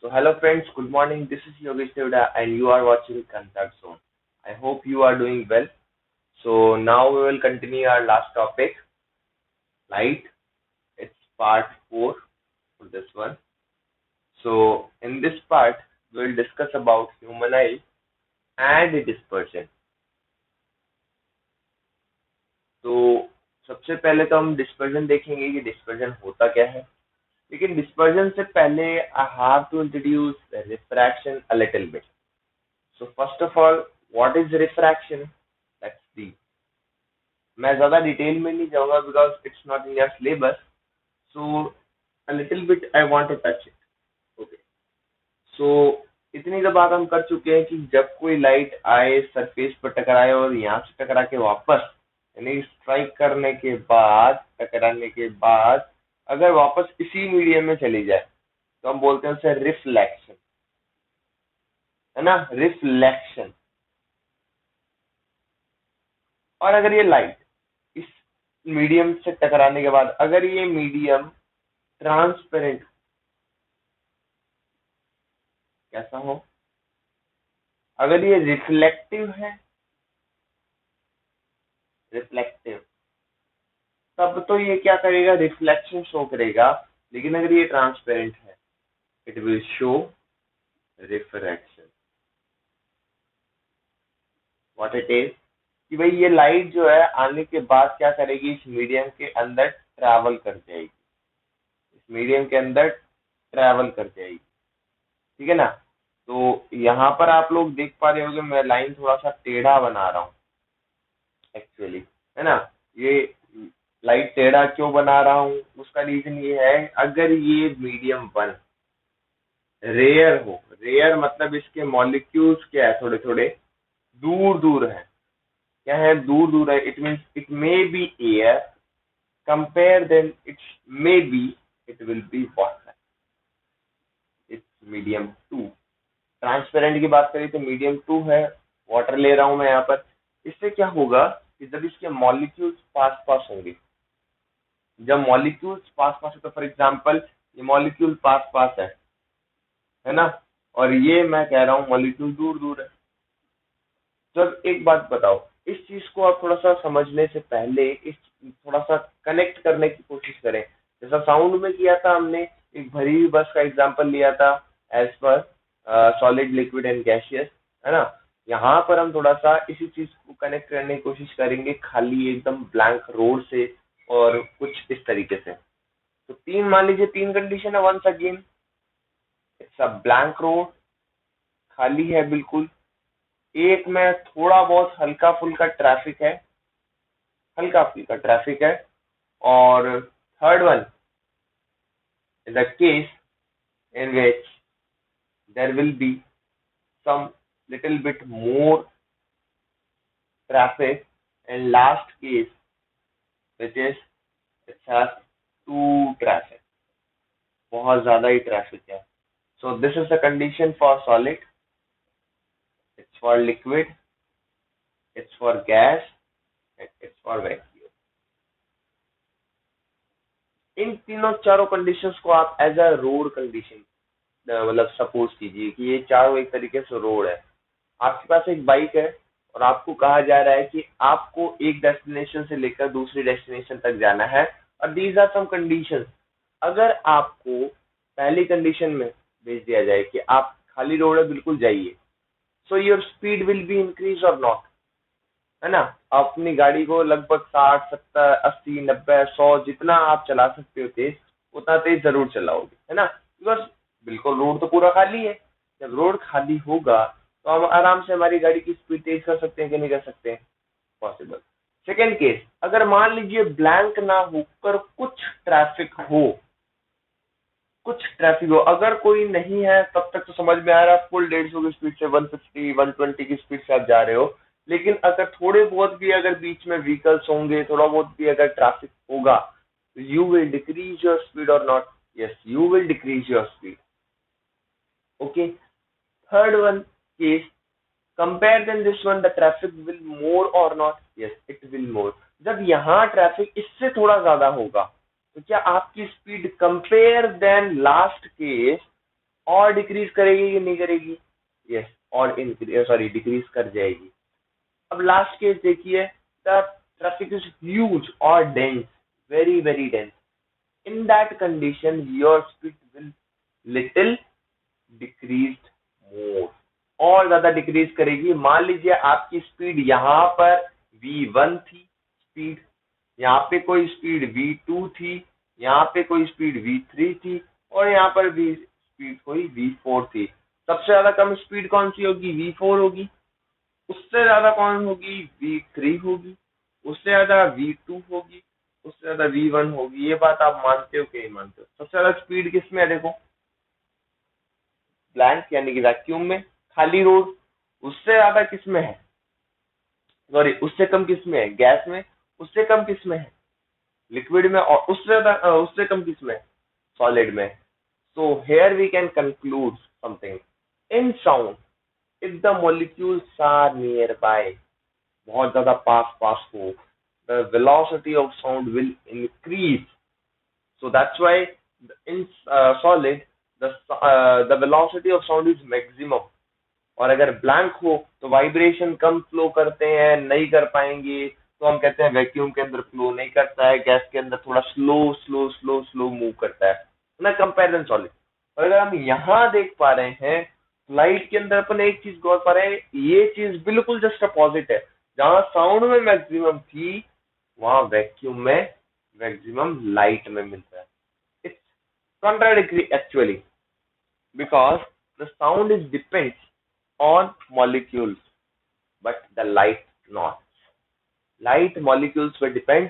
So hello friends, good morning. This is Yogesh Devda and you are watching Contact Zone. I hope you are doing well. So now we will continue our last topic, light. It's part 4 for this one. So in this part, we will discuss about human eye and dispersion. तो सबसे पहले तो हम dispersion देखेंगे कि dispersion होता क्या है. लेकिन डिस्पर्जन से पहले I have to introduce refraction a little bit. So first of all, what is refraction? Let's see. मैं ज्यादा डिटेल में नहीं जाऊंगा because it's not in your syllabus. So a little bit I want to touch it. Okay. So इतनी तो बात हम कर चुके हैं कि जब कोई लाइट आए सरफेस पर टकराए और यहाँ से टकरा के वापस यानी स्ट्राइक करने के बाद टकराने के बाद अगर वापस इसी मीडियम में चली जाए तो हम बोलते हैं उसे रिफ्लेक्शन. है ना, रिफ्लेक्शन. और अगर ये लाइट इस मीडियम से टकराने के बाद अगर ये मीडियम ट्रांसपेरेंट कैसा हो, अगर ये रिफ्लेक्टिव है, रिफ्लेक्टिव, तब तो ये क्या करेगा, रिफ्लेक्शन शो करेगा. लेकिन अगर ये ट्रांसपेरेंट है, it will show refraction. What it is कि भाई ये लाइट जो है आने के बाद क्या करेगी, इस मीडियम के अंदर ट्रैवल कर जाएगी. इस मीडियम के अंदर ट्रैवल कर जाएगी. ठीक है ना. तो यहाँ पर आप लोग देख पा रहे होंगे मैं लाइन थोड़ा सा टेढ़ा बना रहा हूँ एक्चुअली. है ना. ये लाइट टेढ़ा क्यों बना रहा हूँ, उसका रीजन ये है, अगर ये मीडियम वन रेयर हो, रेयर मतलब इसके मॉलिक्यूल्स क्या है, थोड़े थोड़े दूर दूर है. क्या है, दूर दूर है. It means it may be air, compare then it's may be it will be water. It's medium too. Transparent की बात करें तो मीडियम टू है, वाटर ले रहा हूं मैं यहाँ पर. इससे क्या होगा कि जब इसके मॉलिक्यूल्स पास पास होंगे, जब मॉलिक्यूल्स पास पास है तो फॉर एग्जांपल ये मॉलिक्यूल पास पास है ना, और ये मैं कह रहा हूँ मॉलिक्यूल दूर दूर है. तो अब एक बात बताओ, इस चीज को आप थोड़ा सा समझने से पहले इस थोड़ा सा कनेक्ट करने की कोशिश करें. जैसा साउंड में किया था हमने, एक भरी हुई बस का एग्जांपल लिया था as per solid, liquid and gaseous. है ना. यहाँ पर हम थोड़ा सा इसी चीज को कनेक्ट करने की कोशिश करेंगे खाली एकदम ब्लैंक रोड से और कुछ इस तरीके से. तो तीन, मान लीजिए तीन कंडीशन है. Once again, it's a blank road, खाली है बिल्कुल. एक में थोड़ा बहुत हल्का फुल्का ट्रैफिक है, हल्का फुल्का ट्रैफिक है. और third one is a case in which there will be some little bit more traffic, and last case which is it has too traffic, बहुत ज्यादा ही ट्रैफिक है. So this is the condition for solid, it's for liquid, it's for gas, and it's for vacuum. इन तीनों चारों conditions को आप as a road condition मतलब suppose कीजिए कि ये चारों एक तरीके से रोड है. आपके पास एक बाइक है और आपको कहा जा रहा है कि आपको एक डेस्टिनेशन से लेकर दूसरी डेस्टिनेशन तक जाना है, और दीज आर सम कंडीशंस. अगर आपको पहली कंडीशन में भेज दिया जाए कि आप खाली रोड है, बिल्कुल जाइए, so your speed will be increase और नॉट. है ना. आप अपनी गाड़ी को लगभग 60, 70, 80, 90, 100 जितना आप चला सकते हो तेज, उतना तेज जरूर चलाओगे. है ना. बिकॉज बिल्कुल रोड तो पूरा खाली है. जब रोड खाली होगा तो हम आराम से हमारी गाड़ी की स्पीड तेज कर सकते हैं कि नहीं कर सकते हैं, पॉसिबल. सेकेंड केस, अगर मान लीजिए ब्लैंक ना होकर कुछ ट्रैफिक हो, कुछ ट्रैफिक हो, अगर कोई नहीं है तब तक तो समझ में आ रहा है फुल 150 की स्पीड से 150, 120 की स्पीड से आप जा रहे हो. लेकिन अगर थोड़े बहुत भी अगर बीच में व्हीकल्स होंगे, थोड़ा बहुत भी अगर ट्रैफिक होगा, तो you will decrease your speed और not. Yes, you will decrease your speed. Okay. Third one case, compare then this one, the traffic will more और not. Yes, it will more. जब यहाँ ट्रैफिक इससे थोड़ा ज्यादा होगा तो क्या आपकी speed compare then last case और डिक्रीज करेगी कि नहीं करेगी? यस, और इंक्रीज, सॉरी, डिक्रीज कर जाएगी। अब लास्ट केस देखिए, द ट्रैफिक इज ह्यूज और dense, very very dense. In that condition, your speed will little decreased more, और ज्यादा डिक्रीज करेगी। मान लीजिए आपकी स्पीड यहाँ पर V1 थी स्पीड, यहाँ पे कोई स्पीड V2 थी, यहाँ पे कोई स्पीड V3 थी, और यहाँ पर भी स्पीड कोई V4 थी। सबसे ज्यादा कम स्पीड कौन सी होगी? V4 होगी। उससे ज्यादा कौन होगी? V3 होगी। उससे ज्यादा V2 होगी। उससे ज्यादा V1 होगी। ये बात आप मानते हो कि नहीं मानते हो? सबसे ज्यादा स्पीड किसमें है? देखो, ब्लैंक यानी कि वैक्यूम में, खाली रोड। उससे ज्यादा किसमें है? सॉरी, उससे कम किसमें है? गैस में। उससे कम किसमें है? लिक्विड में। और उससे ज्यादा उससे कम किसमें है? सॉलिड में। So here we can conclude something in sound, if the molecules are nearby, बहुत ज्यादा पास पास हो, the velocity of sound will increase. So that's why in solid the velocity of sound is maximum. और अगर blank हो तो vibration कम flow करते हैं, नहीं कर पाएंगे, तो हम कहते हैं वैक्यूम के अंदर फ्लो नहीं करता है, गैस के अंदर थोड़ा slow slow slow slow move करता है ना, कंपेरिजन सॉलिड। और अगर हम यहाँ देख पा रहे हैं, लाइट के अंदर अपन एक चीज गौर पा रहे हैं, ये चीज बिल्कुल जस्ट अपोजिट है। जहां साउंड में मैक्सिमम थी, वहां वैक्यूम में मैक्सिमम लाइट में मिलता है। It's contradictory actually, because the sound is depends on molecules but the light not. Light molecules पे डिपेंड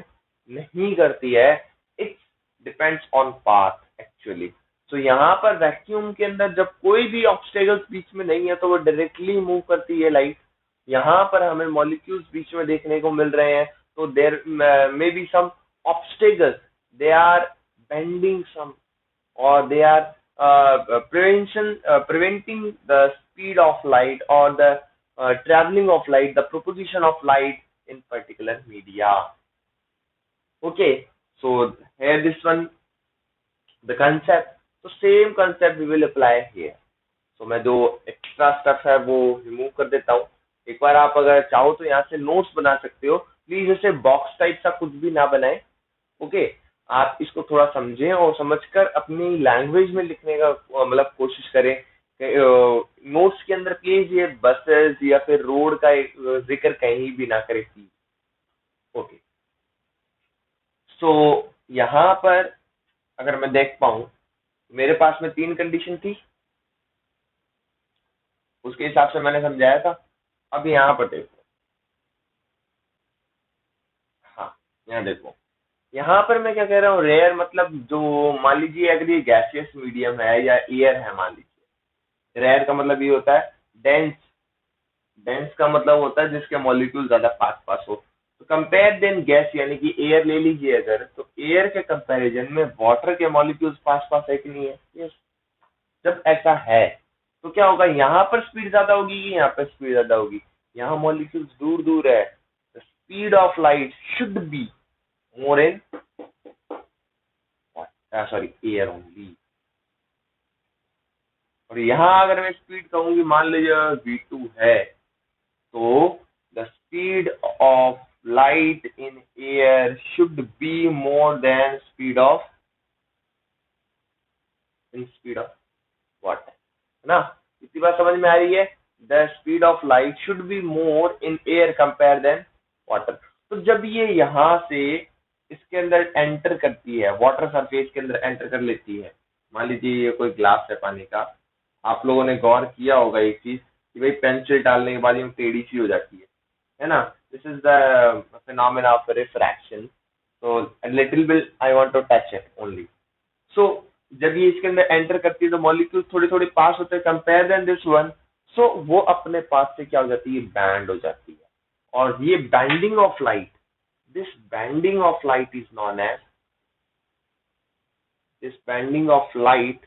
नहीं करती है, it's depends on path actually. तो यहाँ पर वैक्यूम के अंदर जब कोई भी ऑब्स्टेकल्स बीच में नहीं है तो वो डायरेक्टली मूव करती है लाइट। यहाँ पर हमें मॉलिक्यूल्स बीच में देखने को मिल रहे हैं, तो there may be some obstacles, they are bending some, or they are preventing the speed of light or the traveling of light, the propagation of light in particular media. Okay, so here this one, the concept, so same concept we will apply here. So मैं जो extra stuff है वो remove कर देता हूँ। एक बार आप अगर चाहो तो यहाँ से नोट्स बना सकते हो, प्लीज ऐसे बॉक्स टाइप सा कुछ भी ना बनाए। ओके, आप इसको थोड़ा समझें और समझकर अपनी लैंग्वेज में लिखने का मतलब कोशिश करें। नोट्स के अंदर प्लीज ये बसेस या फिर रोड का एक जिक्र कहीं भी ना करें प्लीज। ओके, सो यहाँ पर अगर मैं देख पाऊं, मेरे पास में 3 कंडीशन थी, उसके हिसाब से मैंने समझाया था। अब यहाँ पर देखो, हाँ यहाँ देखो, यहाँ पर मैं क्या कह रहा हूँ, रेयर मतलब जो, मान लीजिए अगर ये गैसियस मीडियम है या एयर है, मान लीजिए, रेयर का मतलब ये होता है डेंस। डेंस का मतलब होता है जिसके मॉलिक्यूल ज्यादा पास पास हो। तो कंपेयर देन गैस यानी कि एयर ले लीजिए अगर, तो एयर के कंपैरिजन में वाटर के मॉलिक्यूल्स पास पास है कि नहीं है? यस। जब ऐसा है तो क्या होगा, यहाँ पर स्पीड ज्यादा होगी कि यहाँ पर स्पीड ज्यादा होगी? यहाँ मॉलिक्यूल्स दूर दूर है, the speed of light should be more in, sorry, air only. और यहाँ अगर मैं स्पीड कहूंगी, मान लीजिए V2 है, तो the speed of light in air should be more than speed of what, है ना? इतनी बात समझ में आ रही है? The speed of light should be more in air compare than water. तो जब ये यहाँ से इसके अंदर एंटर करती है, वाटर सरफेस के अंदर एंटर कर लेती है, मान लीजिए ये कोई ग्लास है पानी का, आप लोगों ने गौर किया होगा एक चीज कि भाई पेंसिल डालने के बाद ये टेढ़ी सी हो जाती है ना? This is the phenomena of refraction. तो little bit I want to touch it only. So जब ये इसके अंदर एंटर करती है तो मॉलिक्यूल थोड़े थोड़े पास होते हैं, कंपेयर देन दिस वन। सो वो अपने पास से क्या हो जाती है, बैंड हो जाती है। और ये bending of light, this bending of light is known as, this bending of light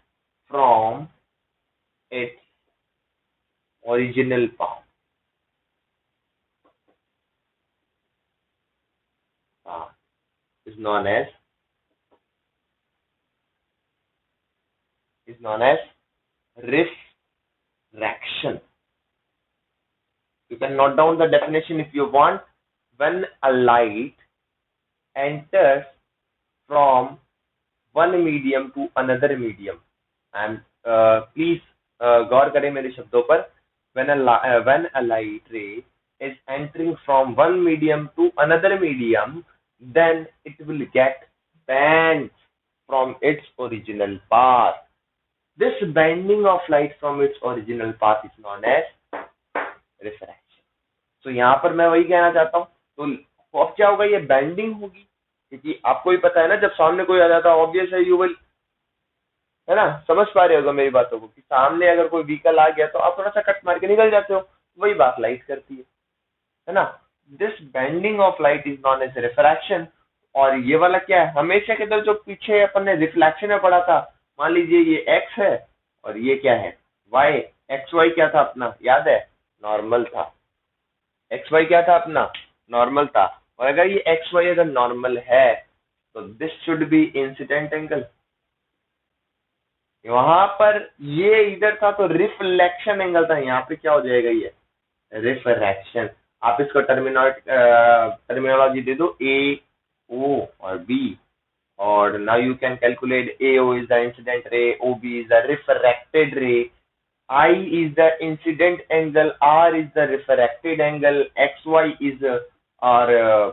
from its original path, is known as, is known as Refraction. You can note down the definition if you want. When a light enters from one medium to another medium, and please गौर करें मेरे शब्दों पर. When a light ray is entering from one medium to another medium, then it will get bent from its original path. This bending of light from its original path is known as refraction. तो यहाँ पर मैं वही कहना चाहता हूँ. तो अब क्या होगा, ये बेंडिंग होगी, क्योंकि आपको भी पता है ना, जब सामने कोई आ जाता है ऑब्वियस है यू विल, है ना, समझ पा रहे होगा मेरी बातों को, कि सामने अगर कोई व्हीकल आ गया तो आप थोड़ा सा कट मार के निकल जाते हो. वही बात लाइट करती है ना. This bending of light is known as refraction. और ये वाला क्या है, हमेशा के अंदर जो पीछे अपन ने रिफ्लेक्शन में पढ़ा था, मान लीजिए ये एक्स है और ये क्या है वाई. एक्स वाई क्या था अपना, याद है, नॉर्मल था. एक्स वाई क्या था अपना, नॉर्मल था. और अगर ये एक्स वाई अगर नॉर्मल है तो this should be incident angle. वहां पर ये इधर था तो रिफ्लेक्शन एंगल था, यहाँ पे क्या हो जाएगा, ये रिफ्रैक्शन. आप इसको टर्मिनोलॉजी दे दो ए ओ और बी, और now you can calculate AO is the incident ray, OB is the refracted ray, I is the incident angle, R is the refracted angle, XY is our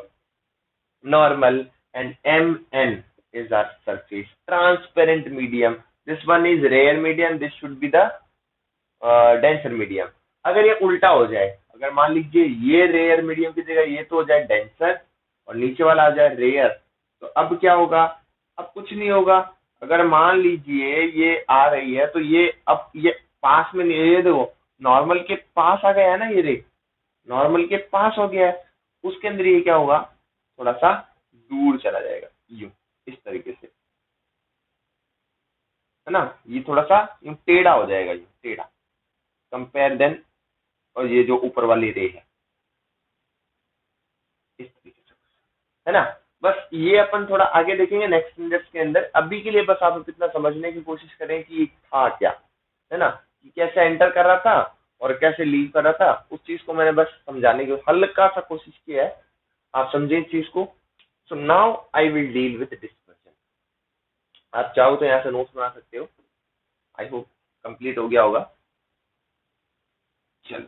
normal, and MN is our surface. Transparent medium. This one is rare medium. This should be the denser medium. अगर ये उल्टा हो जाए, अगर मान लीजिए ये rare medium की जगह ये तो हो जाए डेंसर और नीचे वाला आ जाए रेयर, तो अब क्या होगा, अब कुछ नहीं होगा. अगर मान लीजिए ये आ रही है तो ये अब ये पास में, ये देखो नॉर्मल के पास आ गया है ना, ये रे नॉर्मल के पास हो गया है, उसके अंदर ये क्या होगा, थोड़ा सा दूर चला जाएगा, यूं इस तरीके से, है ना. ये थोड़ा सा यूं टेढ़ा हो जाएगा, यूं टेढ़ा कंपेयर देन, और ये जो ऊपर वाली रे है इस तरीके से, है ना. बस ये अपन थोड़ा आगे देखेंगे नेक्स्ट स्टेप्स के अंदर. अभी के लिए बस आप इतना समझने की कोशिश करें कि था क्या, है ना, कि कैसे एंटर कर रहा था और कैसे लीव कर रहा था. उस चीज को मैंने बस समझाने की हल्का सा कोशिश किया है, आप समझे इस चीज को. So now I will deal with dispersion. आप चाहो तो यहाँ से नोट्स बना सकते हो. आई होप कंप्लीट हो गया होगा. चलो,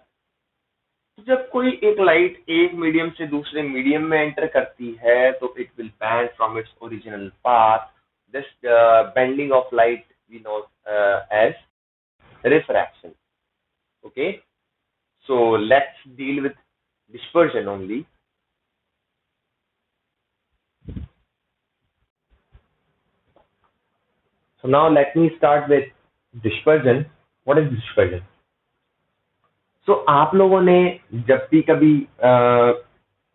जब कोई एक लाइट एक मीडियम से दूसरे मीडियम में एंटर करती है तो it will bend from its original path. This bending of light we know as refraction. Okay, so let's deal with dispersion only. So now let me start with dispersion. What is dispersion? So आप लोगों ने जब भी कभी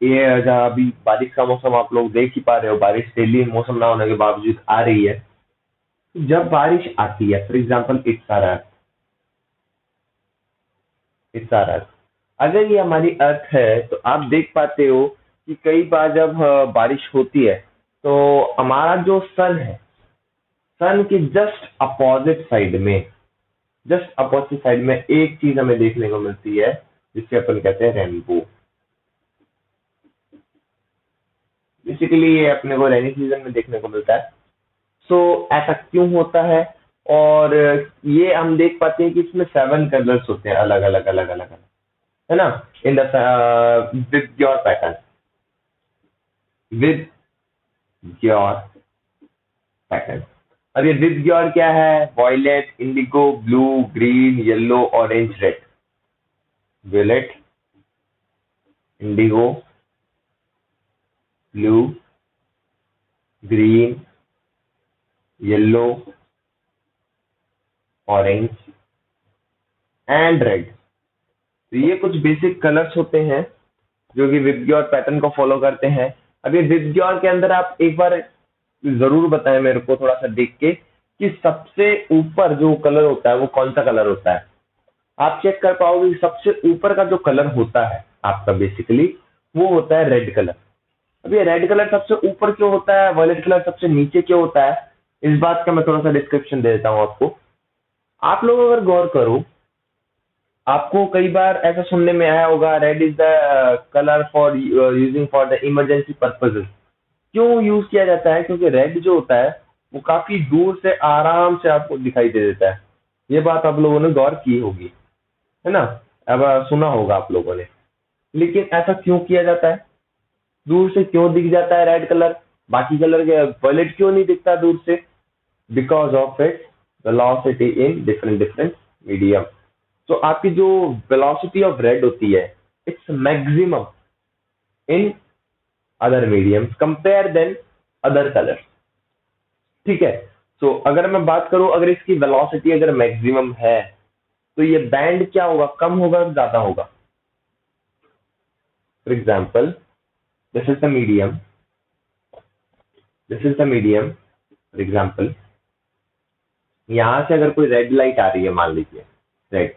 ये अभी बारिश का मौसम आप लोग देख ही पा रहे हो, बारिश डेली मौसम ना होने के बावजूद आ रही है. जब बारिश आती है, फॉर एग्जाम्पल इट्स आर अर्थ, अगर ये हमारी अर्थ है तो आप देख पाते हो कि कई बार जब बारिश होती है तो हमारा जो सन है, सन के जस्ट अपोजिट साइड में एक चीज हमें देखने को मिलती है जिससे अपन कहते हैं रेनबो. बेसिकली ये अपने को रेनी सीजन में देखने को मिलता है. सो ऐसा क्यों होता है, और ये हम देख पाते हैं कि इसमें 7 कलर्स होते हैं अलग अलग, है ना, in the with your pattern, with your pattern. अब ये विद योर क्या है, violet, indigo, blue, green, yellow, orange, red. Violet, indigo, blue, green, yellow, orange and red. तो ये कुछ बेसिक कलर्स होते हैं जो कि विबग्योर पैटर्न को फॉलो करते हैं. अब ये विबग्योर के अंदर आप एक बार जरूर बताएं मेरे को थोड़ा सा देख के कि सबसे ऊपर जो कलर होता है वो कौन सा कलर होता है. आप चेक कर पाओगे सबसे ऊपर का जो कलर होता है आपका बेसिकली वो होता है रेड कलर. अब ये रेड कलर सबसे ऊपर क्यों होता है, वायलेट कलर सबसे नीचे क्यों होता है, इस बात का मैं थोड़ा सा डिस्क्रिप्शन दे देता हूँ आपको. आप लोग अगर गौर करो, आपको कई बार ऐसा सुनने में आया होगा, red is the colour for using for the emergency purposes. क्यों यूज किया जाता है? क्योंकि रेड जो होता है वो काफी दूर से आराम से आपको दिखाई दे देता है। ये बात आप लोगों ने गौर की होगी, है ना? अब सुना होगा आप लोगों ने। लेकिन ऐसा क्यों किया जाता है? दूर से क्यों दिख जाता है रेड कलर? बाकी कलर के वॉयलेट क्यों नहीं दिखता दूर से? Because of its velocity in different different medium. तो आपकी जो वेलोसिटी ऑफ रेड होती है, its maximum in other mediums compare than other colour. ठीक है। तो अगर मैं बात करूं, अगर इसकी वेलोसिटी अगर मैक्सिमम है तो ये बैंड क्या होगा? कम होगा, ज्यादा होगा? For example, this is the medium, this is the medium. For example, यहां से अगर कोई रेड लाइट आ रही है, मान लीजिए रेड,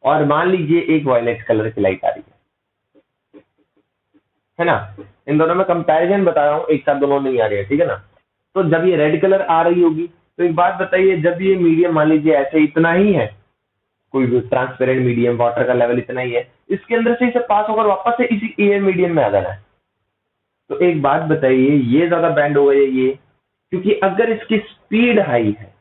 और मान लीजिए एक वायलेट कलर की लाइट आ रही है ना? इन दोनों में कंपैरिजन बता रहा हूँ, एक साथ दोनों नहीं आ रही है, ठीक है ना? तो जब ये रेड कलर आ रही होगी, तो एक बात बताइए, जब ये मीडियम मान लीजिए ऐसे इतना ही है, कोई भी ट्रांसपेरेंट मीडियम, वाटर का लेवल इतना ही है, इसके अंदर से इसे पास होकर वापस से इसी एयर मीडियम में आ जाना है। तो एक बात बताइए, ये ज्यादा बैंड होगा या ये? क्योंकि अगर इसकी स्पीड हाई है,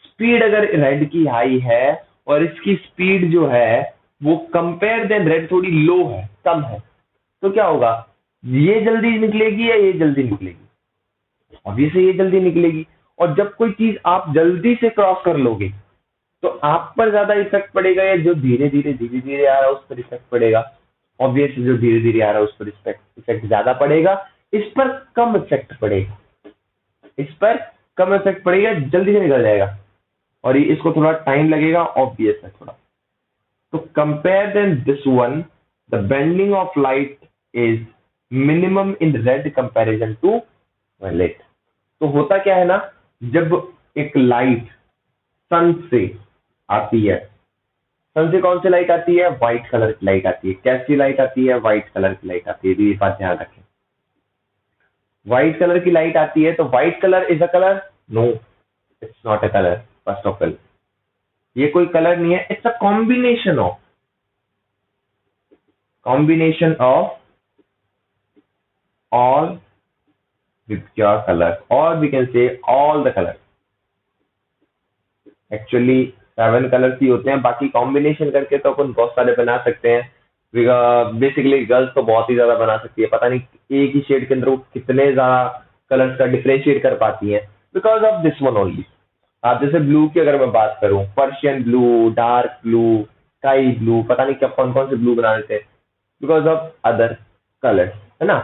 स्पीड अगर रेड की हाई है और इसकी स्पीड जो है वो कंपेयर देन रेड थोड़ी लो है, कम है, तो क्या होगा? ये जल्दी निकलेगी या ये जल्दी निकलेगी? ऑब्वियसली ये जल्दी निकलेगी। और जब कोई चीज आप जल्दी से क्रॉस कर लोगे, तो आप पर ज्यादा इफेक्ट पड़ेगा या जो धीरे धीरे आ रहा है उस पर इफेक्ट पड़ेगा? ऑब्वियसली जो धीरे धीरे आ रहा है उस पर इफेक्ट ज्यादा पड़ेगा, इस पर कम इफेक्ट पड़ेगा, इस पर कम इफेक्ट पड़ेगा, जल्दी से निकल जाएगा। और ये इसको थोड़ा टाइम लगेगा, ऑब्वियस है थोड़ा। तो compare then this one, the bending of light is minimum in red comparison to violet. तो होता क्या है ना, जब एक लाइट सन से आती है, सन से कौन सी लाइट आती है? व्हाइट कलर की लाइट आती है। कैसी लाइट आती है? व्हाइट कलर की लाइट आती है। तो ये बात ध्यान रखें, व्हाइट कलर की लाइट आती है। तो white colour is a colour? No, it's not a colour. First of all, ये कोई कलर नहीं है, it's a combination of all with your color, or we can say all the colors। Actually 7 colours ही होते हैं, बाकी combination करके तो अपन बहुत सारे बना सकते हैं। बेसिकली गर्ल्स तो बहुत ही ज्यादा बना सकती है, पता नहीं एक ही शेड के अंदर वो कितने ज्यादा कलर्स का डिफ्रेंशिएट कर पाती है, because of this one only. आप जैसे ब्लू की अगर मैं बात करूं, Persian blue, dark blue, sky blue, पता नहीं क्या कौन कौन से ब्लू बना देते हैं, बिकॉज ऑफ अदर कलर्स, है ना?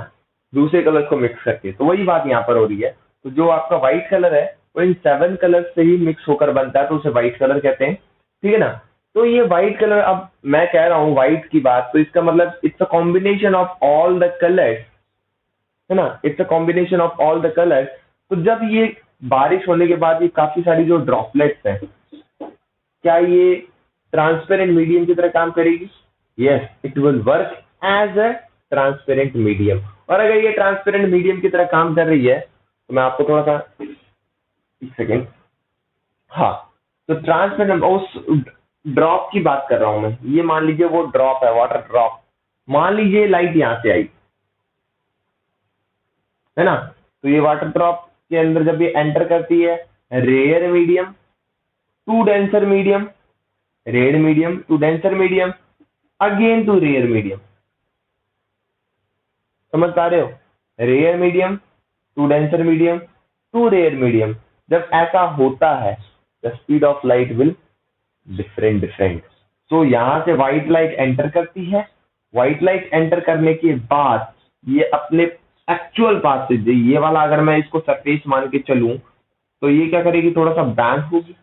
दूसरे कलर को मिक्स करके। तो वही बात यहाँ पर हो रही है। तो जो आपका व्हाइट कलर है वो इन 7 कलर से ही मिक्स होकर बनता है, तो उसे व्हाइट कलर कहते हैं, ठीक है ना? तो ये व्हाइट कलर, अब मैं कह रहा हूँ व्हाइट की बात, तो इसका मतलब it's a combination of all the colours, है ना? It's a combination of all the colours. तो जब ये बारिश होने के बाद ये काफी सारी जो ड्रॉपलेट्स हैं, क्या ये ट्रांसपेरेंट मीडियम की तरह काम करेगी? Yes, it will work as a transparent medium. और अगर ये ट्रांसपेरेंट मीडियम की तरह काम कर रही है, तो मैं आपको थोड़ा सा, एक सेकेंड, हाँ, तो ट्रांसपेरेंट उस ड्रॉप की बात कर रहा हूं मैं। ये मान लीजिए वो ड्रॉप है, वाटर ड्रॉप। मान लीजिए लाइट यहां से आई, है ना? तो ये वाटर ड्रॉप के अंदर जब ये एंटर करती है, rare medium to denser medium, red medium to denser medium, again to rare medium. समझ पा रहे हो? Rare medium to denser medium to rare medium. जब ऐसा होता है, the speed of light will different. तो यहां से व्हाइट लाइट एंटर करती है, व्हाइट लाइट एंटर करने के बाद ये अपने एक्चुअल पाथ से, ये वाला अगर मैं इसको सरफेस मान के चलूं, तो ये क्या करेगी? थोड़ा सा बैंड होगी।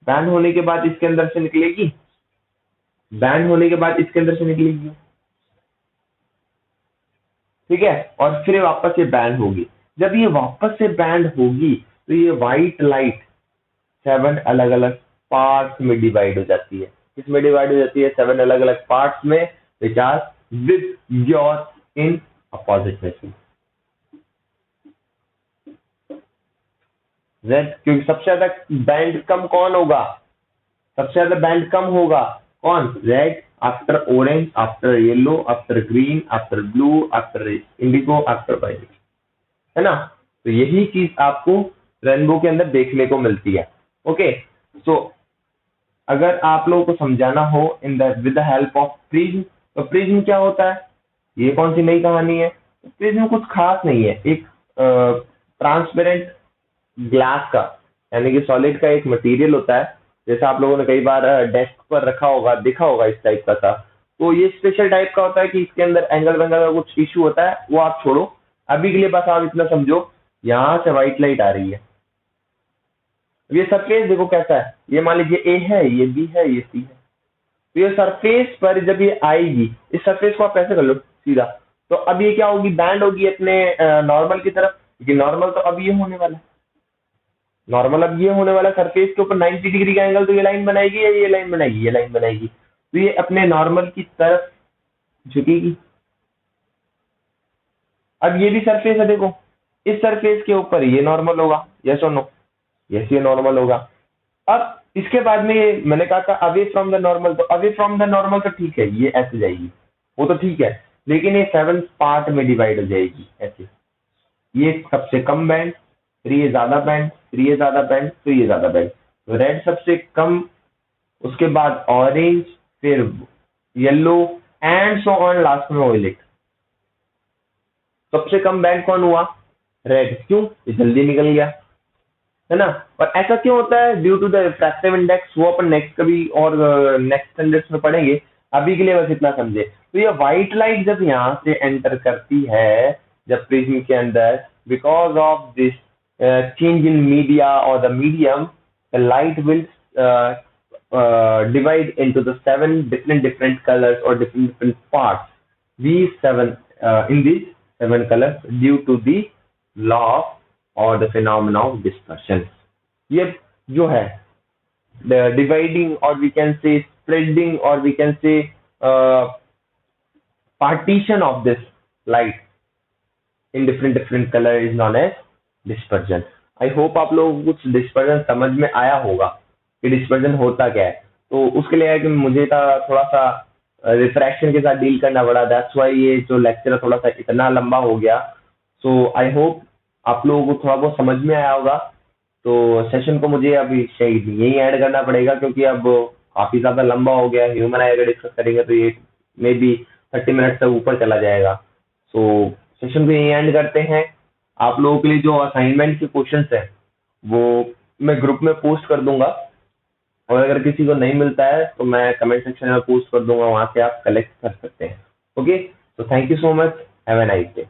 बैंड होने के बाद इसके अंदर से निकलेगी, बैंड होने के बाद इसके अंदर से निकलेगी, ठीक है? और फिर वापस से बैंड होगी। जब ये वापस से बैंड होगी, तो ये व्हाइट लाइट 7 अलग अलग पार्ट्स में डिवाइड हो जाती है। किसमें डिवाइड हो जाती है? 7 अलग अलग पार्ट्स में, which are with your in opposite matching. Red, क्योंकि सबसे ज्यादा बैंड कम कौन होगा, सबसे ज्यादा बैंड कम होगा कौन, red, after orange, after yellow, after green, after blue, after Indigo, after white, है ना। तो यही चीज आपको रेनबो के अंदर देखने को मिलती है। ओके, सो अगर आप लोगों को समझाना हो इन the with the help of prism, तो प्रिज्म क्या होता है, ये कौन सी नई कहानी है। प्रिज्म कुछ खास नहीं है, एक ट्रांसपेरेंट ग्लास का, यानी कि सॉलिड का एक मटेरियल होता है, जैसे आप लोगों ने कई बार डेस्क पर रखा होगा, देखा होगा इस टाइप का था। तो ये स्पेशल टाइप का होता है कि इसके अंदर एंगल वेंगल का कुछ इशू होता है, वो आप छोड़ो। अभी के लिए बस आप इतना समझो, यहाँ से व्हाइट लाइट आ रही है। ये सरफेस देखो कैसा है, ये मान लीजिए ए है, ये बी है, ये सी है। तो ये सरफेस पर जब ये आएगी, इस सरफेस को आप कैसे कर लो सीधा, तो अब ये क्या होगी, बैंड होगी अपने नॉर्मल की तरफ, क्योंकि नॉर्मल तो अब ये होने वाला है, नॉर्मल अब ये होने वाला सरफेस के ऊपर 90 डिग्री का एंगल, तो ये लाइन बनाएगी या ये लाइन बनाएगी, ये लाइन बनाएगी, तो ये अपने नॉर्मल की तरफ झुकेगी। अब ये भी सरफेस है देखो, इस सरफेस के ऊपर ये नॉर्मल होगा, यस और नो, यस ये नॉर्मल होगा। अब इसके बाद में ये मैंने कहा था अवे फ्रॉम द नॉर्मल, तो अवे फ्रॉम द नॉर्मल तो ठीक है, ये ऐसे जाएगी, वो तो ठीक है, लेकिन ये 7 पार्ट में डिवाइड हो जाएगी ऐसे, ये सबसे कम बैंड, फिर ये ज्यादा बैंड, फिर ये ज्यादा बैंड, फिर ये ज्यादा बैंड, तो रेड सबसे कम, उसके बाद ऑरेंज, फिर yellow, and so on, last में वॉयलेट। सबसे कम बैंड कौन हुआ, रेड, क्यों, ये जल्दी निकल गया, है ना। और ऐसा क्यों होता है, due to the refractive index, वो अपन नेक्स्ट कभी और नेक्स्ट स्टैंडर्ड्स में पढ़ेंगे, अभी के लिए बस इतना समझे। तो ये व्हाइट लाइट जब यहाँ से एंटर करती है, जब प्रिज्म के अंदर, because of this change in media और the medium, the light will divide into the 7 different colors or different parts, these 7 in these 7 colors, due to the law or the phenomena of dispersion। ये जो है the dividing or we can say spreading or we can say uh, partition of this light in different color is known as dispersion। I hope आप लोगों को कुछ dispersion समझ में आया होगा कि डिस्पर्जन होता क्या है। तो उसके लिए है कि मुझे था थोड़ा सा रिफ्रैक्शन के साथ डील करना पड़ा, दैट्स वाई ये जो लेक्चर है थोड़ा सा इतना लंबा हो गया। सो आई होप आप लोगों को थोड़ा बहुत समझ में आया होगा। तो सेशन को मुझे अभी शायद यही ऐड करना पड़ेगा, क्योंकि अब काफी ज्यादा लंबा हो गया, ह्यूमन आई अगर डिस्कस करेंगे तो ये मे बी 30 मिनट से ऊपर चला जाएगा। सो सेशन को यही एंड करते हैं। आप लोगों के लिए जो असाइनमेंट के क्वेश्चंस है वो मैं ग्रुप में पोस्ट कर दूंगा, और अगर किसी को नहीं मिलता है तो मैं कमेंट सेक्शन में पोस्ट कर दूंगा, वहां से आप कलेक्ट कर सकते हैं। ओके, तो thank you so much, have a nice day.